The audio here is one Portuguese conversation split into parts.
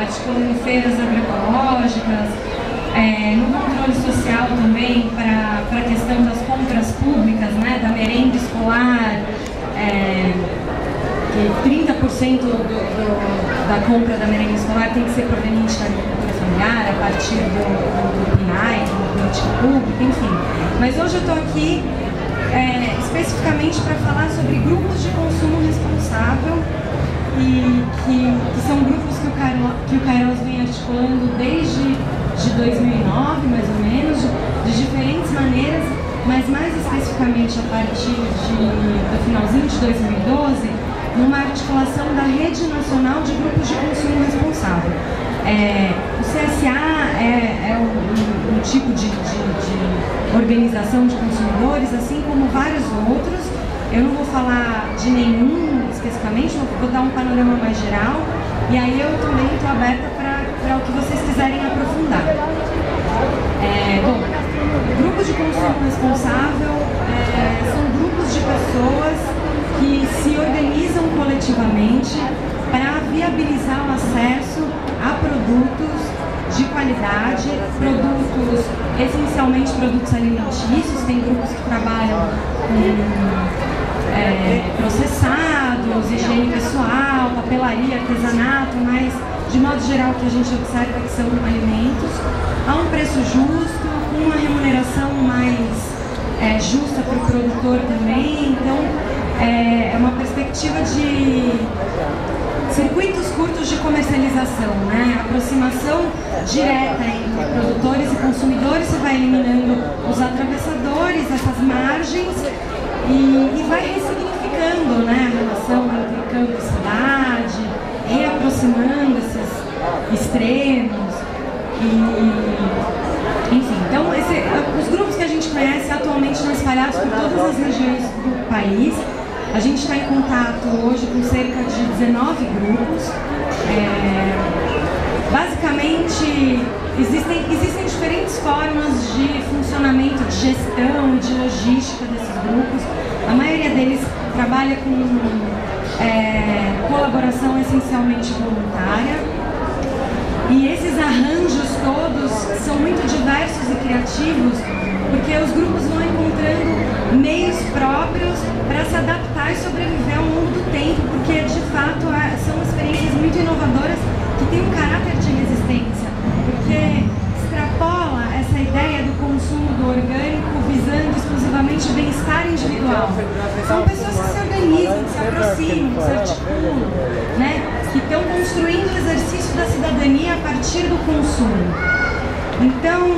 articulando feiras agroecológicas, no controle social também para a questão das compras públicas, né, da merenda escolar, que 30% da compra da merenda escolar tem que ser proveniente da agricultura familiar, a partir do PNAE, da política pública, enfim. Mas hoje eu estou aqui especificamente para falar sobre grupos de consumo responsável, e que são grupos que o Kairos vem articulando desde 2009, mais ou menos, de diferentes maneiras, mas mais especificamente a partir do finalzinho de 2012, numa articulação da Rede Nacional de Grupos de Consumo Responsável. O CSA é um tipo de organização de consumidores, assim como vários outros. Eu não vou falar de nenhum especificamente, vou dar um panorama mais geral, e aí eu também estou aberta para o que vocês quiserem aprofundar. Bom, grupos de consumo responsável são grupos de pessoas que se organizam coletivamente para viabilizar o acesso a produtos de qualidade, produtos, essencialmente produtos alimentícios. Tem grupos que trabalham com processados, higiene pessoal, papelaria, artesanato, mas de modo geral o que a gente observa é que são alimentos a um preço justo, com uma remuneração mais justa para o produtor também. Então é uma perspectiva de circuitos curtos de comercialização, né? Aproximação direta entre produtores e consumidores, você vai eliminando os atravessadores, essas margens, e vai ressignificando, né, a relação entre campo e cidade, reaproximando esses extremos. Enfim, então os grupos que a gente conhece atualmente estão espalhados por todas as regiões do país. A gente está em contato hoje com cerca de 19 grupos. Basicamente, existem diferentes formas de funcionamento, de gestão, de logística desses grupos. A maioria deles trabalha com colaboração essencialmente voluntária. E esses arranjos todos são muito diversos e criativos, porque os grupos vão encontrando meios próprios para se adaptar e sobreviver ao longo do tempo, porque de fato são experiências muito inovadoras que têm um caráter de resistência, porque extrapola essa ideia do consumo do orgânico visando exclusivamente o bem-estar individual. São pessoas que se organizam, que se aproximam, que se articulam, né? Que estão construindo o exercício da cidadania a partir do consumo. Então,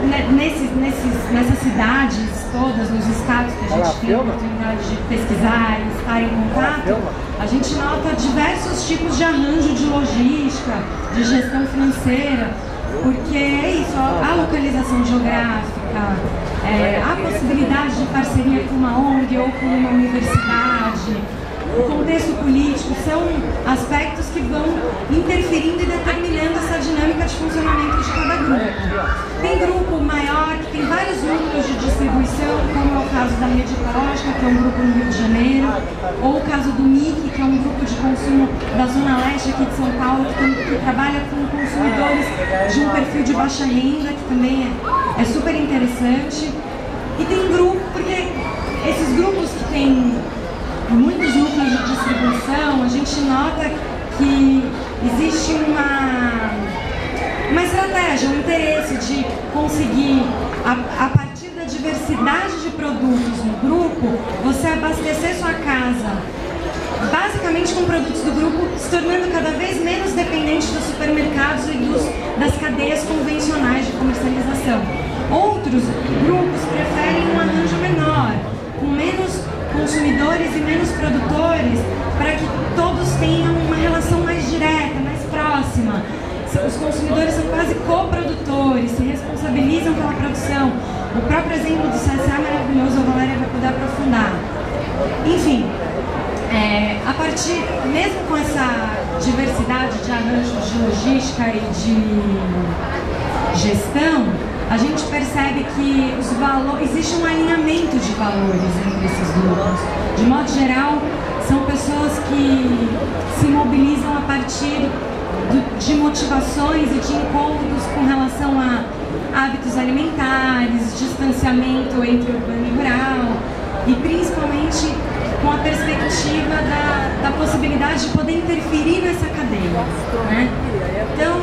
nessas cidades todas, nos estados que a gente tem a oportunidade de pesquisar e estar em contato, a gente nota diversos tipos de arranjo de logística, de gestão financeira, porque é isso, a localização geográfica, a possibilidade de parceria com uma ONG ou com uma universidade, o contexto político, são aspectos que vão interferindo e determinando essa dinâmica de funcionamento de cada grupo. Tem grupo maior, que tem vários núcleos de distribuição, como é o caso da Rede Ecológica, que é um grupo no Rio de Janeiro, ou o caso do MIC, que é um grupo de consumo da Zona Leste aqui de São Paulo, que trabalha com consumidores de um perfil de baixa renda, que também é super interessante. E tem grupo, porque esses grupos que têm muitos núcleos de distribuição, a gente nota que existe uma estratégia, um interesse de conseguir, a partir da diversidade de produtos no grupo, você abastecer sua casa basicamente com produtos do grupo, se tornando cada vez menos dependente dos supermercados e das cadeias convencionais de comercialização. Outros grupos preferem um arranjo menor, com menos consumidores e menos produtores, para que todos tenham uma relação mais direta, mais próxima. Os consumidores são quase coprodutores, se responsabilizam pela produção. O próprio exemplo do CSA é maravilhoso, a Valéria vai poder aprofundar. Enfim, a partir, mesmo com essa diversidade de arranjos de logística e de gestão, a gente percebe que existe um alinhamento de valores entre esses grupos. De modo geral, são pessoas que se mobilizam a partir de motivações e de incômodos com relação a hábitos alimentares, distanciamento entre urbano e rural, e principalmente com a perspectiva da possibilidade de poder interferir nessa cadeia, né? Então,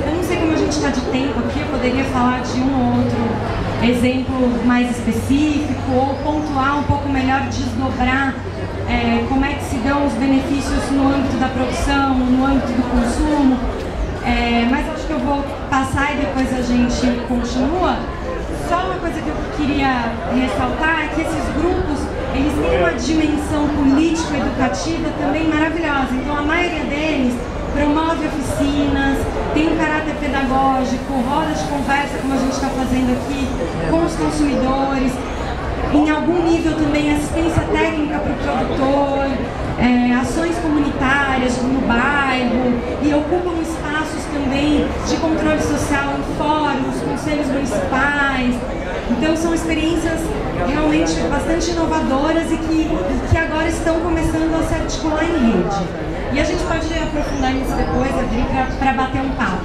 eu não sei como a gente está de tempo aqui, eu poderia falar de um ou outro exemplo mais específico, ou pontuar um pouco melhor, desdobrar como é que se dão os benefícios no âmbito da produção, no âmbito do consumo, mas acho que eu vou passar e depois a gente continua. Só uma coisa que eu queria ressaltar é que esses grupos, eles têm uma dimensão político-educativa também maravilhosa. Então, a maioria deles promove oficinas, tem um caráter pedagógico, rodas de conversa, como a gente está fazendo aqui, com os consumidores, em algum nível também assistência técnica para o produtor, ações comunitárias no bairro, e ocupam espaços também de controle social em fóruns, conselhos municipais. Então são experiências realmente bastante inovadoras e que agora estão começando a se articular em rede. E a gente pode aprofundar nisso depois, abrir para bater um papo.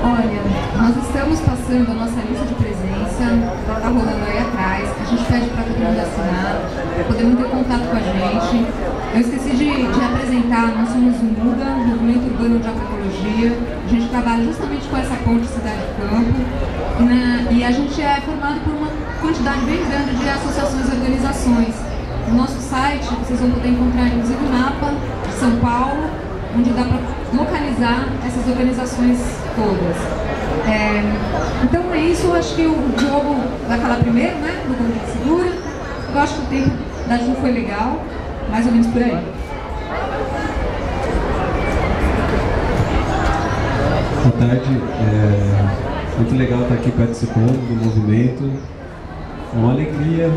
Olha, nós estamos passando a nossa lista de presença, ela está rolando aí atrás, a gente pede para todo mundo assinar, para poder manter contato com a gente. Eu esqueci de apresentar, nós somos o MUDA, Movimento Urbano de Agroecologia. A gente trabalha justamente com essa ponte cidade-campo, e a gente é formado por uma quantidade bem grande de associações e organizações. No nosso site, vocês vão poder encontrar inclusive o mapa de São Paulo, onde dá para localizar essas organizações todas. Então é isso, eu acho que o Diogo vai falar primeiro, né, do Bom Dia Segura. Eu acho que o tempo da Ju foi legal, mais ou menos por aí. Boa tarde, muito legal estar aqui participando do movimento. É uma alegria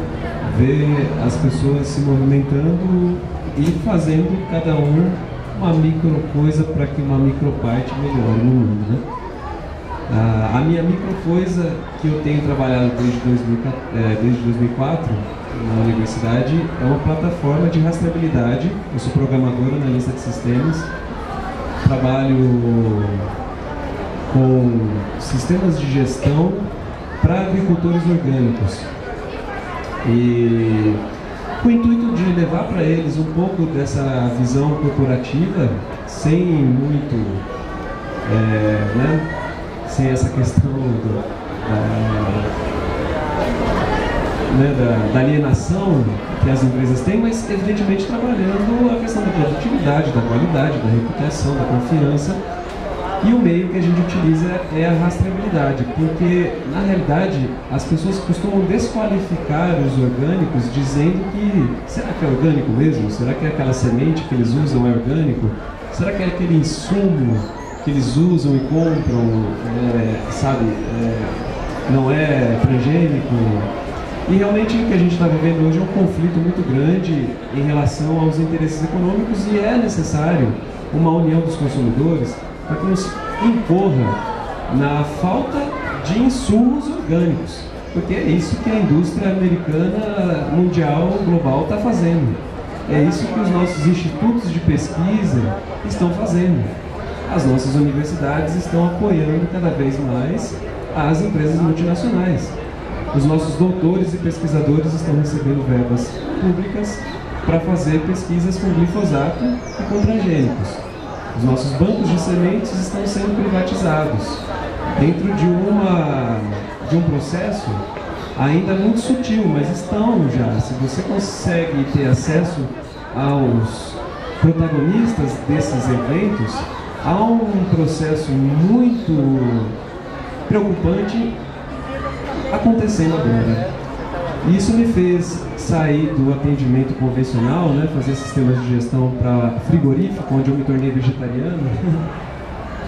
ver as pessoas se movimentando e fazendo cada um uma micro coisa para que uma micro parte melhore no mundo, né? A minha micro coisa que eu tenho trabalhado desde 2004 na universidade é uma plataforma de rastreabilidade. Eu sou programador, analista de sistemas, trabalho com sistemas de gestão para agricultores orgânicos. E com o intuito de levar para eles um pouco dessa visão corporativa, sem muito, sem essa questão da alienação que as empresas têm, mas evidentemente trabalhando a questão da produtividade, da qualidade, da reputação, da confiança. E o meio que a gente utiliza é a rastreabilidade, porque na realidade as pessoas costumam desqualificar os orgânicos dizendo que será que é orgânico mesmo? Será que aquela semente que eles usam é orgânico? Será que aquele insumo que eles usam e compram, não é transgênico? E realmente o que a gente está vivendo hoje é um conflito muito grande em relação aos interesses econômicos, e é necessário uma união dos consumidores para que nos incorra na falta de insumos orgânicos, porque é isso que a indústria americana, mundial, global está fazendo. É isso que os nossos institutos de pesquisa estão fazendo. As nossas universidades estão apoiando cada vez mais as empresas multinacionais. Os nossos doutores e pesquisadores estão recebendo verbas públicas para fazer pesquisas com glifosato e com transgênicos. Os nossos bancos de sementes estão sendo privatizados dentro de um processo ainda muito sutil, mas estão já. Se você consegue ter acesso aos protagonistas desses eventos, há um processo muito preocupante acontecendo agora. Isso me fez sair do atendimento convencional, né, fazer sistemas de gestão para frigorífico, onde eu me tornei vegetariano.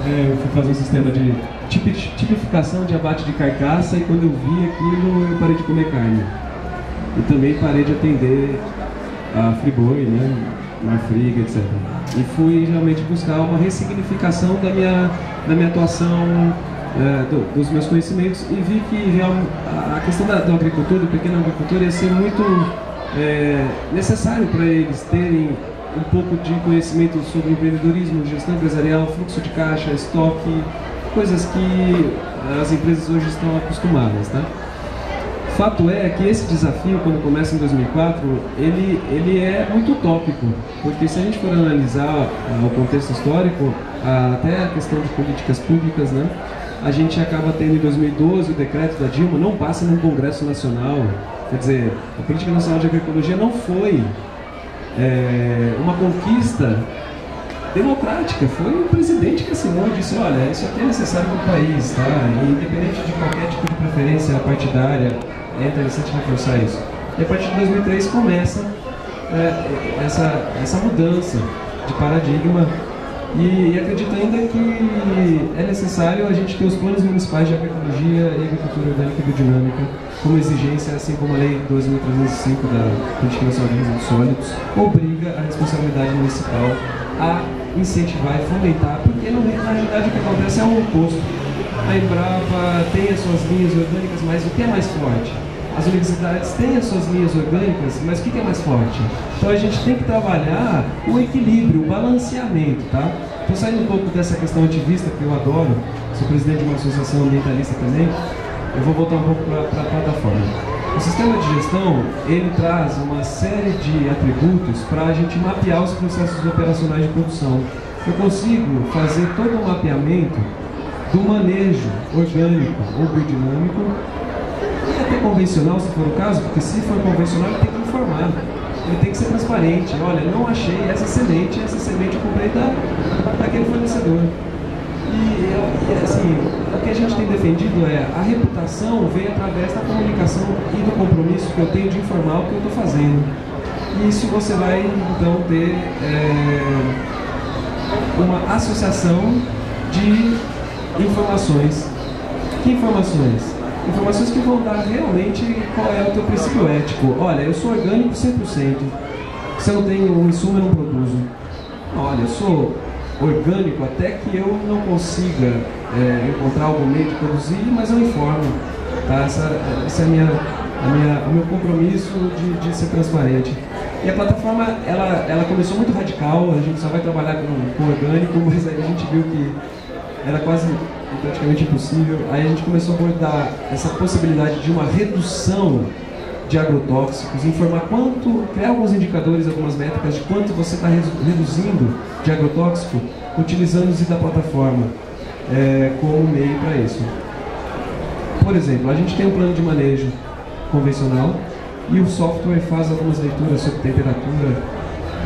Eu fui fazer um sistema de tipificação de abate de carcaça, e quando eu vi aquilo, eu parei de comer carne. E também parei de atender a friboi, né, Marfrig, etc. E fui realmente buscar uma ressignificação da minha atuação, dos meus conhecimentos, e vi que a questão do agricultor, do pequeno agricultor, ia ser muito necessário para eles terem um pouco de conhecimento sobre empreendedorismo, gestão empresarial, fluxo de caixa, estoque, coisas que as empresas hoje estão acostumadas, tá? Fato é que esse desafio, quando começa em 2004, ele é muito utópico, porque se a gente for analisar o contexto histórico, até a questão de políticas públicas, né, a gente acaba tendo em 2012 o decreto da Dilma, não passa no Congresso Nacional. Quer dizer, a Política Nacional de Agroecologia não foi uma conquista democrática, foi o presidente que assinou e disse, olha, isso aqui é necessário para o país, tá? E independente de qualquer tipo de preferência partidária, é interessante reforçar isso. E a partir de 2003 começa essa mudança de paradigma e acredito ainda que é necessário a gente ter os planos municipais de agroecologia e agricultura orgânica e biodinâmica como exigência, assim como a Lei 2305 da Política Nacional de Resíduos Sólidos obriga a responsabilidade municipal a incentivar e fomentar, porque na realidade o que acontece é o oposto. A Embrapa tem as suas linhas orgânicas, mas o que é mais forte? As universidades têm as suas linhas orgânicas, mas o que é mais forte? Então a gente tem que trabalhar o equilíbrio, o balanceamento, tá? Então saindo um pouco dessa questão ativista, que eu adoro, sou presidente de uma associação ambientalista também, eu vou voltar um pouco para a plataforma. O sistema de gestão, ele traz uma série de atributos para a gente mapear os processos operacionais de produção. Eu consigo fazer todo o mapeamento do manejo orgânico ou biodinâmico e até convencional, se for o caso, porque se for convencional ele tem que informar, ele tem que ser transparente. Olha, não achei essa semente eu comprei daquele fornecedor. E assim, o que a gente tem defendido é a reputação vem através da comunicação e do compromisso que eu tenho de informar o que eu estou fazendo. E isso você vai então ter uma associação de informações. Que informações? Informações que vão dar realmente qual é o teu princípio ético. Olha, eu sou orgânico 100%. Se eu não tenho um insumo, eu não produzo. Olha, eu sou orgânico até que eu não consiga encontrar algum meio de produzir, mas eu informo. Tá? Esse é o meu compromisso de ser transparente. E a plataforma, ela começou muito radical, a gente só vai trabalhar com orgânico, mas aí a gente viu que era quase praticamente impossível. Aí a gente começou a abordar essa possibilidade de uma redução de agrotóxicos, informar criar alguns indicadores, algumas métricas de quanto você está reduzindo de agrotóxico, utilizando-se da plataforma como meio para isso. Por exemplo, a gente tem um plano de manejo convencional e o software faz algumas leituras sobre temperatura,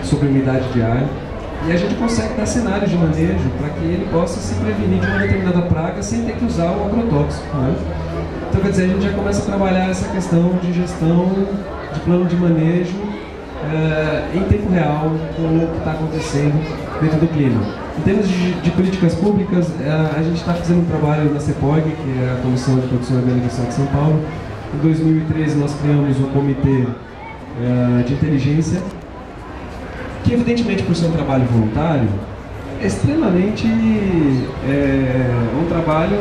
sobre umidade de ar, e a gente consegue dar cenários de manejo para que ele possa se prevenir de uma determinada praga sem ter que usar o agrotóxico, né? Então, quer dizer, a gente já começa a trabalhar essa questão de gestão, de plano de manejo em tempo real, com o que está acontecendo dentro do clima. Em termos de políticas públicas, a gente está fazendo um trabalho na CEPOG, que é a Comissão de Produção Orgânica do Estado de São Paulo. Em 2013 nós criamos um comitê de inteligência, que evidentemente por ser um trabalho voluntário, é extremamente um trabalho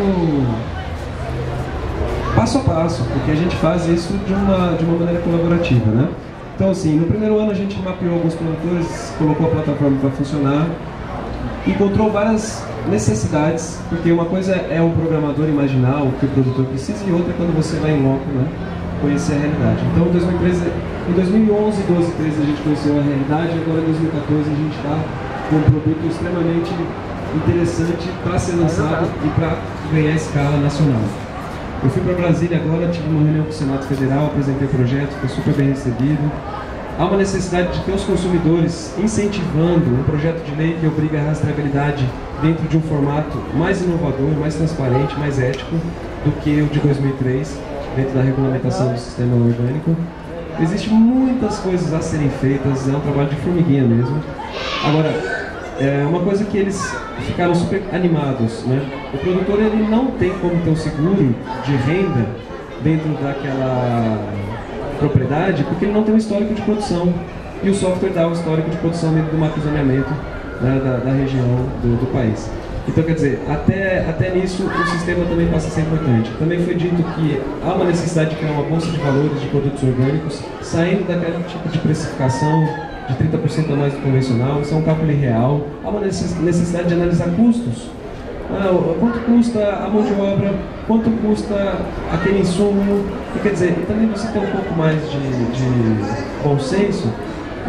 passo a passo, porque a gente faz isso de uma maneira colaborativa, né? Então assim, no primeiro ano a gente mapeou alguns produtores, colocou a plataforma para funcionar, encontrou várias necessidades, porque uma coisa é o programador imaginar o que o produtor precisa e outra é quando você vai em loco, né, conhecer a realidade. Então em 2011, 12, 13 a gente conheceu a realidade e agora em 2014 a gente está com um produto extremamente interessante para ser lançado e para ganhar escala nacional. Eu fui para Brasília agora, tive uma reunião com o Senado Federal, apresentei o projeto, foi super bem recebido. Há uma necessidade de ter os consumidores incentivando um projeto de lei que obriga a rastreabilidade dentro de um formato mais inovador, mais transparente, mais ético do que o de 2003, dentro da regulamentação do sistema orgânico. Existem muitas coisas a serem feitas, é um trabalho de formiguinha mesmo. Agora, uma coisa que eles ficaram super animados, né? O produtor ele não tem como ter um seguro de renda dentro daquela propriedade, porque ele não tem um histórico de produção. E o software dá um histórico de produção dentro do mapeamento, né, da região do país. Então, quer dizer, até nisso o sistema também passa a ser importante. Também foi dito que há uma necessidade de criar uma bolsa de valores de produtos orgânicos, saindo daquele tipo de precificação de 30% a mais do convencional, isso é um cálculo irreal. Há uma necessidade de analisar custos. Quanto custa a mão de obra, quanto custa aquele insumo, e, quer dizer, e também você ter um pouco mais de bom senso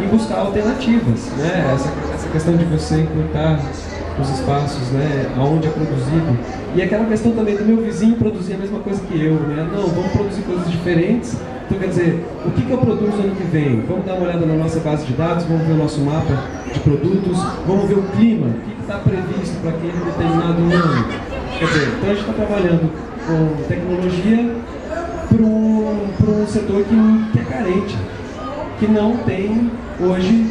e buscar alternativas, né? Essa questão de você encurtar os espaços, né, onde é produzido. E aquela questão também do meu vizinho produzir a mesma coisa que eu, né? Não, vamos produzir coisas diferentes. Então, quer dizer, o que eu produzo ano que vem? Vamos dar uma olhada na nossa base de dados, vamos ver o nosso mapa de produtos, vamos ver o clima, o que está previsto para aquele determinado ano. Quer dizer, então a gente está trabalhando com tecnologia para um setor que é carente, que não tem hoje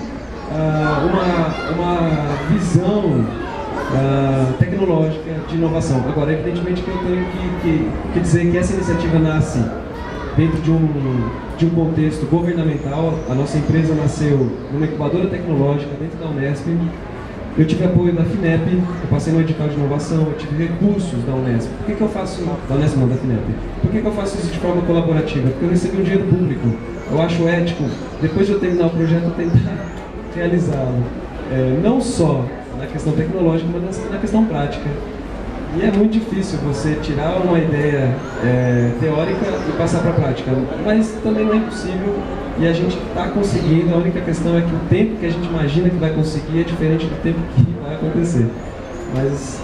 uma visão tecnológica de inovação. Agora, evidentemente que eu tenho que dizer que essa iniciativa nasce dentro de um contexto governamental. A nossa empresa nasceu numa incubadora tecnológica dentro da Unesp. Eu tive apoio da FINEP, eu passei no edital de inovação, eu tive recursos da Unesp. Por que eu faço da Unesp, não, da FINEP? Por que eu faço isso de forma colaborativa? Porque eu recebi um dinheiro público. Eu acho ético, depois de eu terminar o projeto, eu tentar realizá-lo. Não só na questão tecnológica, mas na questão prática. E é muito difícil você tirar uma ideia teórica e passar para a prática, mas também não é impossível e a gente está conseguindo. A única questão é que o tempo que a gente imagina que vai conseguir é diferente do tempo que vai acontecer. Mas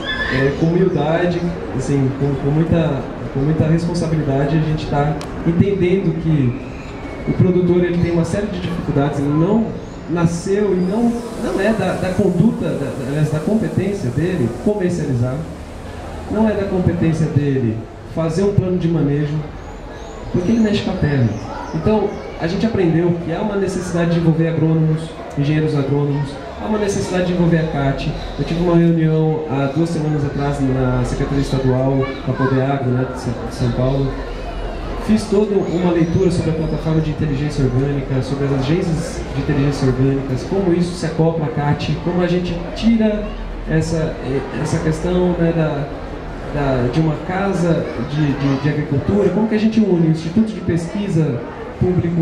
com humildade, assim, com muita responsabilidade, a gente está entendendo que o produtor ele tem uma série de dificuldades, ele não nasceu e não é da conduta, da competência dele comercializar. Não é da competência dele fazer um plano de manejo, porque ele mexe com a terra. Então, a gente aprendeu que há uma necessidade de envolver agrônomos, engenheiros agrônomos, há uma necessidade de envolver a CAT. Eu tive uma reunião há 2 semanas atrás na Secretaria Estadual da Poder Agro, né, de São Paulo. Fiz toda uma leitura sobre a plataforma de inteligência orgânica, sobre as agências de inteligência orgânicas, como isso se acopla à CAT, como a gente tira essa questão, né, de uma casa de agricultura, como que a gente une o Instituto de Pesquisa Público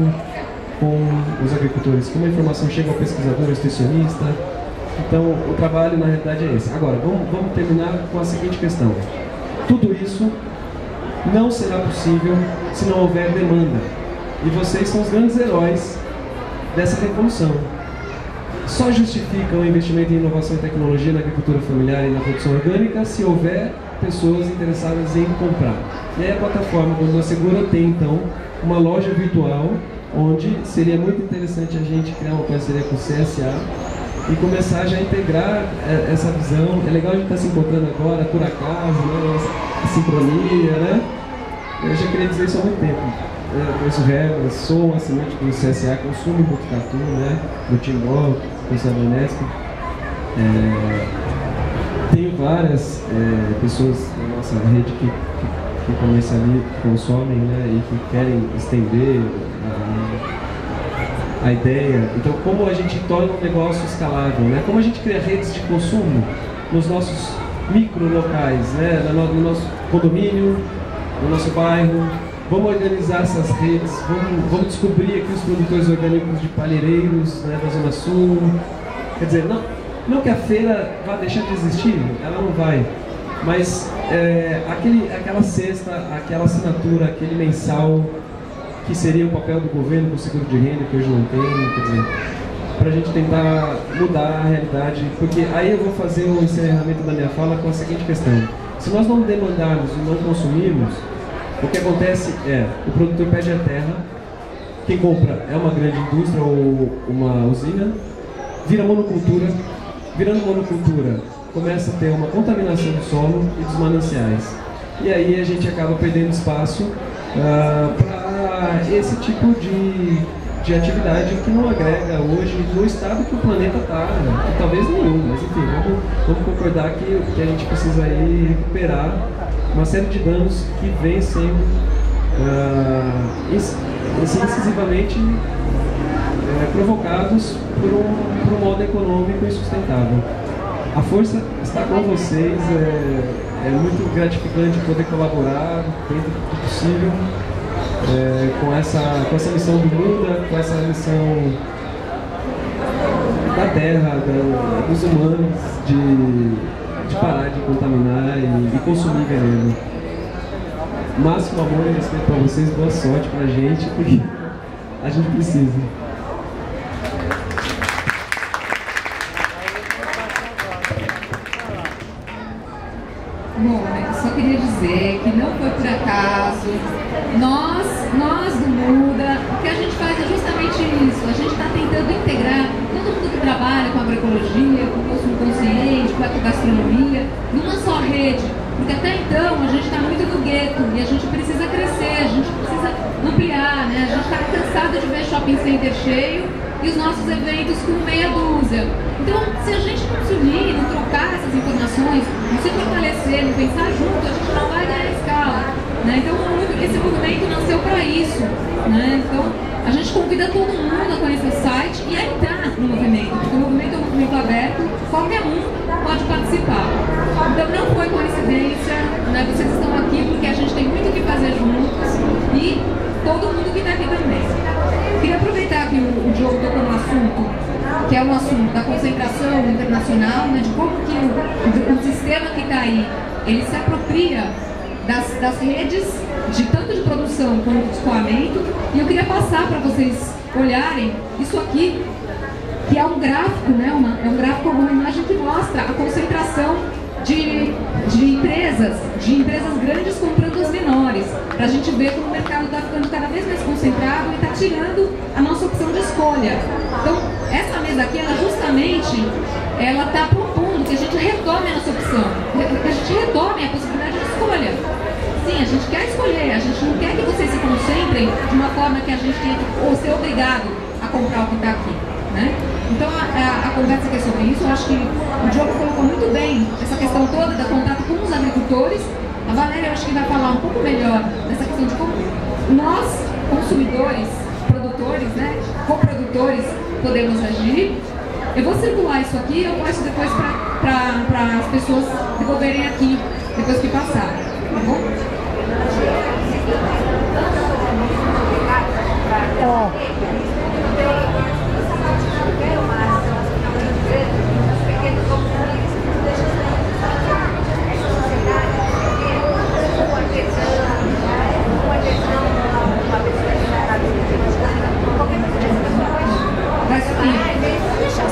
com os agricultores, como a informação chega ao pesquisador, ao extensionista. Então, o trabalho, na realidade, é esse. Agora, vamos terminar com a seguinte questão. Tudo isso não será possível se não houver demanda. E vocês são os grandes heróis dessa revolução. Só justifica o investimento em inovação e tecnologia na agricultura familiar e na produção orgânica se houver pessoas interessadas em comprar. E aí a plataforma Condor Segura tem, então, uma loja virtual, onde seria muito interessante a gente criar uma parceria com o CSA e começar já a integrar essa visão. É legal a gente estar se encontrando agora, por acaso, né? A sincronia, né? Eu já queria dizer isso há muito tempo. Eu conheço regras, sou um assinante do CSA, consumo Botucatu, né? Do Timbó, do da Unesp. Tenho várias pessoas na nossa rede que consomem, né, e que querem estender a ideia. Então, como a gente torna um negócio escalável, né? Como a gente cria redes de consumo nos nossos micro-locais, né? No nosso condomínio, no nosso bairro. Vamos organizar essas redes, vamos descobrir aqui os produtores orgânicos de Palheireiros, né, da Zona Sul. Quer dizer, não que a feira vá deixar de existir, ela não vai, mas aquela cesta, aquela assinatura, aquele mensal, que seria o papel do governo com o seguro de renda, que hoje não tem, quer dizer, para a gente tentar mudar a realidade, porque aí eu vou fazer o encerramento da minha fala com a seguinte questão: se nós não demandarmos e não consumirmos, o que acontece o produtor perde a terra, quem compra é uma grande indústria ou uma usina, vira monocultura. Virando monocultura, começa a ter uma contaminação do solo e dos mananciais. E aí a gente acaba perdendo espaço para esse tipo de atividade que não agrega hoje no estado que o planeta está, né? Talvez nenhum, mas enfim, vamos concordar que a gente precisa aí recuperar uma série de danos que vem sendo incisivamente provocados por um modo econômico insustentável. A força está com vocês, é muito gratificante poder colaborar dentro do possível com essa missão do Muda, com essa missão da terra, dos humanos, de parar de contaminar e consumir veneno. Máximo amor e respeito para vocês, boa sorte pra gente, porque a gente precisa. Bom, eu só queria dizer que não foi por acaso. Nós do Muda, o que a gente faz é justamente isso. A gente está tentando integrar todo mundo que trabalha com agroecologia, com consumo consciente, com ecogastronomia, numa só rede. Porque até então a gente está muito no gueto e a gente precisa crescer, a gente precisa ampliar, né? A gente está cansado de ver shopping center cheio e os nossos eventos com meia dúzia. Então, se a gente não se unir, não trocar essas informações, não se fortalecer, não pensar junto, a gente não vai ganhar escala, né? Então, esse movimento nasceu para isso, né? Então, a gente convida todo mundo a conhecer o site e a entrar no movimento, porque o movimento é um movimento aberto, qualquer um pode participar. Então, não foi coincidência, né? Vocês estão aqui porque a gente tem muito o que fazer juntos e todo mundo que está aqui também. Queria aproveitar que o Diogo tocou no assunto, que é um assunto da concentração internacional, né, de como que o sistema que está aí, ele se apropria das redes, tanto de produção quanto de escoamento. E eu queria passar para vocês olharem isso aqui, que é um gráfico, né, é um gráfico, uma imagem que mostra a concentração de empresas grandes comprando as menores, para a gente ver como o mercado está ficando cada vez mais concentrado e está tirando a nossa opção de escolha. Então, essa mesa aqui, ela justamente está propondo que a gente retome a nossa opção, que a gente retome a possibilidade de escolha. Sim, a gente quer escolher, a gente não quer que vocês se concentrem de uma forma que a gente tenha que ser obrigado a comprar o que está aqui, né? Então, a conversa aqui é sobre isso. Eu acho que o Diogo colocou muito bem essa questão toda do contato com os agricultores. A Valéria, eu acho que vai falar um pouco melhor dessa questão de como nós, consumidores, produtores, né, coprodutores, podemos agir. Eu vou circular isso aqui e eu passo depois para as pessoas devolverem aqui, depois que passar, tá bom?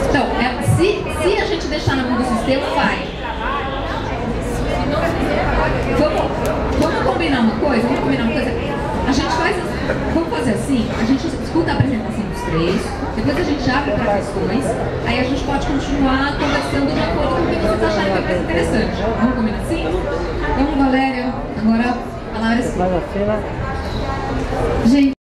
Então, se a gente deixar na mão do sistema, vai. Vamos combinar uma coisa? A gente faz, vamos fazer assim, a gente escuta a apresentação dos três, depois a gente abre para questões, aí a gente pode continuar conversando de acordo com o que vocês acharem que é mais interessante. Vamos combinar assim? Então, Valéria, agora a palavra é sua. Gente.